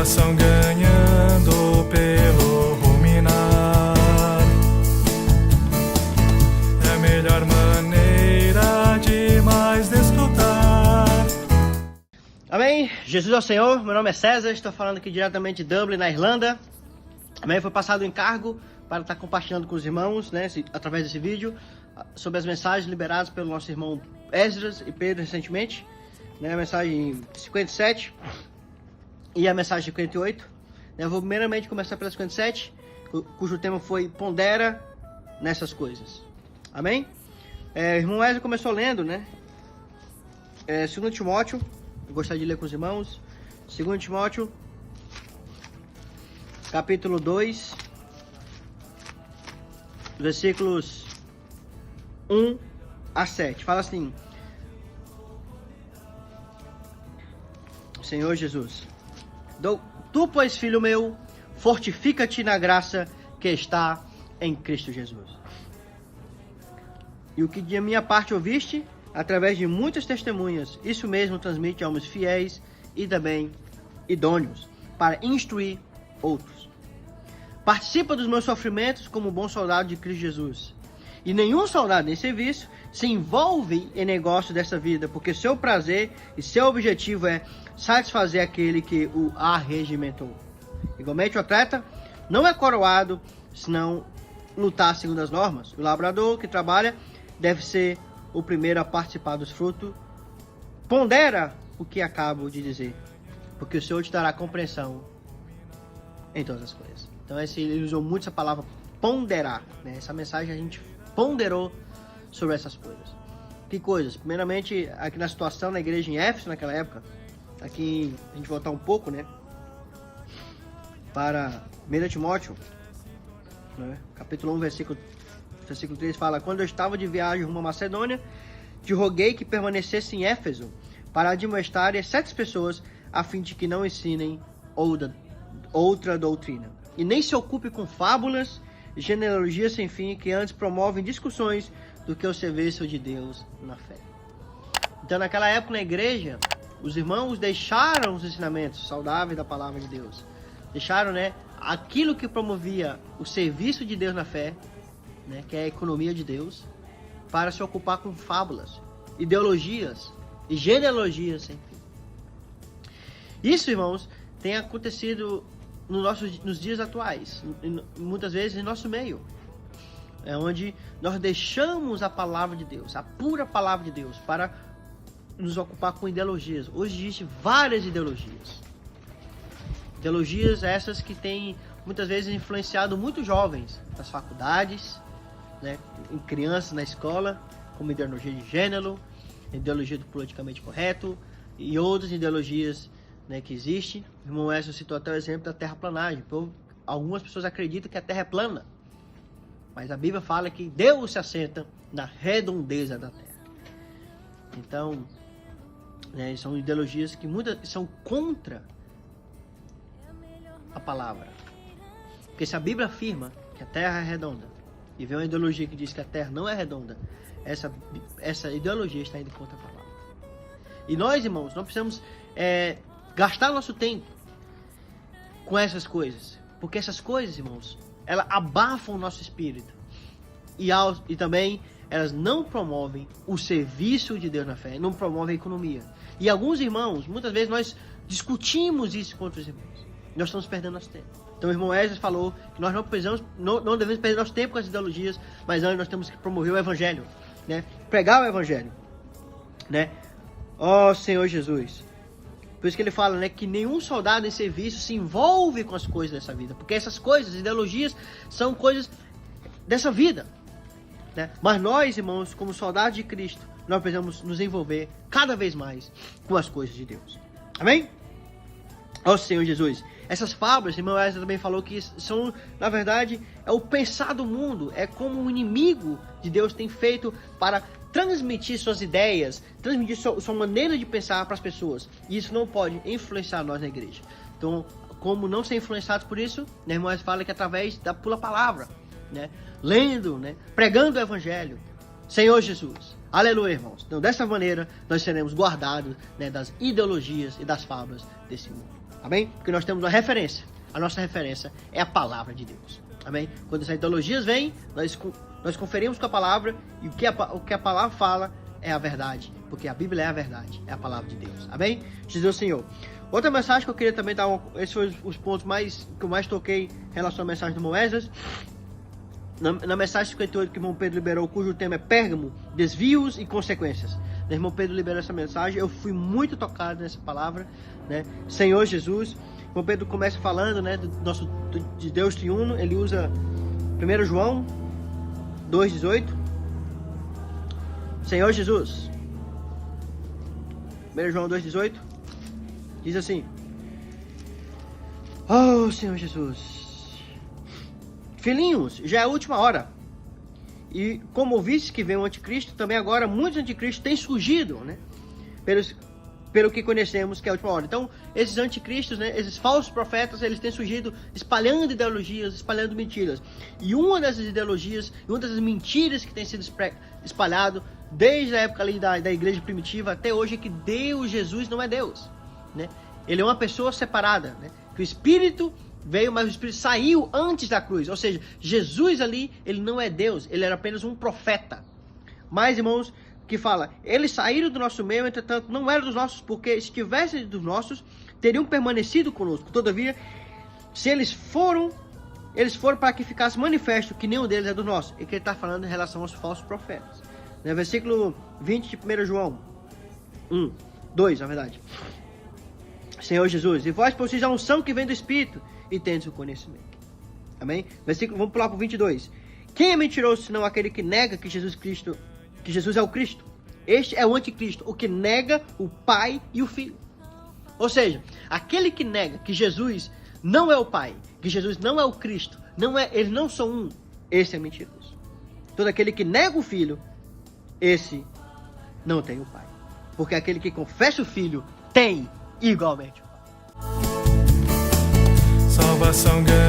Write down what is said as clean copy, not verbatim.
coração ganhando pelo ruminar. É a melhor maneira de mais desfrutar. Amém? Jesus é o Senhor, meu nome é César, estou falando aqui diretamente de Dublin, na Irlanda. Amém? Foi passado o encargo para estar compartilhando com os irmãos, né, através desse vídeo, sobre as mensagens liberadas pelo nosso irmão Esdras e Pedro recentemente, né, a mensagem 57 e a mensagem 58. Eu vou primeiramente começar pela 57, cujo tema foi Pondera nessas coisas. Amém? O irmão Esdras começou lendo, né, 2 Timóteo, eu gostaria de ler com os irmãos, 2 Timóteo, capítulo 2, versículos 1 a 7. Fala assim: Senhor Jesus, tu, pois, filho meu, fortifica-te na graça que está em Cristo Jesus. E o que de minha parte ouviste, através de muitas testemunhas, isso mesmo transmite a homens fiéis e também idôneos, para instruir outros. Participa dos meus sofrimentos como bom soldado de Cristo Jesus. E nenhum soldado em serviço se envolve em negócio dessa vida, porque seu prazer e seu objetivo é satisfazer aquele que o arregimentou. Igualmente, o atleta não é coroado senão lutar segundo as normas. O labrador que trabalha deve ser o primeiro a participar dos frutos. Pondera o que acabo de dizer, porque o Senhor te dará compreensão em todas as coisas. Então ele usou muito essa palavra ponderar, né? Essa mensagem a gente ponderou sobre essas coisas. Que coisas? Primeiramente, aqui na situação na igreja em Éfeso, naquela época, aqui a gente voltar um pouco, né, para 1 Timóteo, né, capítulo 1, versículo 3, fala: quando eu estava de viagem rumo à Macedônia, te roguei que permanecesse em Éfeso para admoestar as 7 pessoas, a fim de que não ensinem outra doutrina, e nem se ocupe com fábulas e genealogias sem fim, que antes promovem discussões do que o serviço de Deus na fé. Então, naquela época na igreja, os irmãos deixaram os ensinamentos saudáveis da palavra de Deus, deixaram, né, aquilo que promovia o serviço de Deus na fé, né, que é a economia de Deus, para se ocupar com fábulas, ideologias e genealogias sem fim. Isso, irmãos, tem acontecido nos dias atuais, muitas vezes em nosso meio, é onde nós deixamos a palavra de Deus, a pura palavra de Deus, para nos ocupar com ideologias. Hoje existem várias ideologias essas que têm muitas vezes influenciado muitos jovens nas faculdades, né, em crianças na escola, como ideologia de gênero, ideologia do politicamente correto e outras ideologias, né, que existe. O irmão Esdras citou até o exemplo da terraplanagem. Algumas pessoas acreditam que a Terra é plana, mas a Bíblia fala que Deus se assenta na redondeza da Terra. Então, né, são ideologias que muitas são contra a palavra. Porque se a Bíblia afirma que a Terra é redonda e vem uma ideologia que diz que a Terra não é redonda, essa ideologia está indo contra a palavra. E nós, irmãos, não precisamos gastar nosso tempo com essas coisas, porque essas coisas, irmãos, elas abafam o nosso espírito e também elas não promovem o serviço de Deus na fé, não promovem a economia. E alguns irmãos, muitas vezes nós discutimos isso com outros irmãos, nós estamos perdendo nosso tempo. Então o irmão Esdras falou que nós não devemos perder nosso tempo com as ideologias, mas antes nós temos que promover o evangelho, né? Pregar o evangelho, né? Ó Senhor Jesus. Por isso que ele fala, né, que nenhum soldado em serviço se envolve com as coisas dessa vida, porque essas coisas, ideologias, são coisas dessa vida, né? Mas nós, irmãos, como soldados de Cristo, nós precisamos nos envolver cada vez mais com as coisas de Deus. Amém? Ó Senhor Jesus. Essas fábulas, irmão Esdras também falou que são, na verdade, é o pensar do mundo, é como o inimigo de Deus tem feito para transmitir suas ideias, transmitir sua maneira de pensar para as pessoas. E isso não pode influenciar nós na igreja. Então, como não ser influenciados por isso, né, irmão Esdras fala que através da pura palavra, né, lendo, né, pregando o evangelho. Senhor Jesus, Aleluia, irmãos. Então, dessa maneira, nós seremos guardados, né, das ideologias e das fábulas desse mundo. Amém? Porque nós temos uma referência. A nossa referência é a palavra de Deus. Amém? Quando essas ideologias vêm, nós conferimos com a palavra, e o que a palavra fala é a verdade. Porque a Bíblia é a verdade, é a palavra de Deus. Amém? Jesus Senhor. Outra mensagem que eu queria também dar, esses foram os pontos que eu mais toquei em relação à mensagem do Moisés. Na mensagem 58 que o irmão Pedro liberou, cujo tema é Pérgamo, desvios e consequências. O irmão Pedro liberou essa mensagem, eu fui muito tocado nessa palavra, né? Senhor Jesus. O irmão Pedro começa falando, né, de Deus triuno. Ele usa 1 João 2,18. Senhor Jesus. 1 João 2,18. Diz assim: Oh, Senhor Jesus. Filhinhos, já é a última hora. E como ouviste que vem o anticristo, também agora muitos anticristos têm surgido, né? Pelo que conhecemos que é a última hora. Então, esses anticristos, né, esses falsos profetas, eles têm surgido espalhando ideologias, espalhando mentiras. E uma dessas ideologias, uma dessas mentiras que tem sido espalhado desde a época ali da igreja primitiva até hoje é que Deus, Jesus, não é Deus, né? Ele é uma pessoa separada, né? Que o Espírito veio, mas o Espírito saiu antes da cruz. Ou seja, Jesus ali, ele não é Deus, ele era apenas um profeta. Mas, irmãos, que fala, eles saíram do nosso meio, entretanto, não eram dos nossos, porque se tivessem dos nossos, teriam permanecido conosco. Todavia, se eles foram para que ficasse manifesto que nenhum deles é dos nossos. E que ele está falando em relação aos falsos profetas. No versículo 20 de 1 João 2, na verdade. Senhor Jesus, e vós possuís a unção que vem do Espírito, e tendes o conhecimento. Amém? Vamos pular para o 22. Quem é mentiroso senão aquele que nega que Jesus é o Cristo? Este é o anticristo, o que nega o Pai e o Filho. Ou seja, aquele que nega que Jesus não é o Pai, que Jesus não é o Cristo, eles não são um, esse é mentiroso. Todo aquele que nega o Filho, esse não tem o Pai. Porque aquele que confessa o Filho tem igualmente o Pai. Salvação ganha.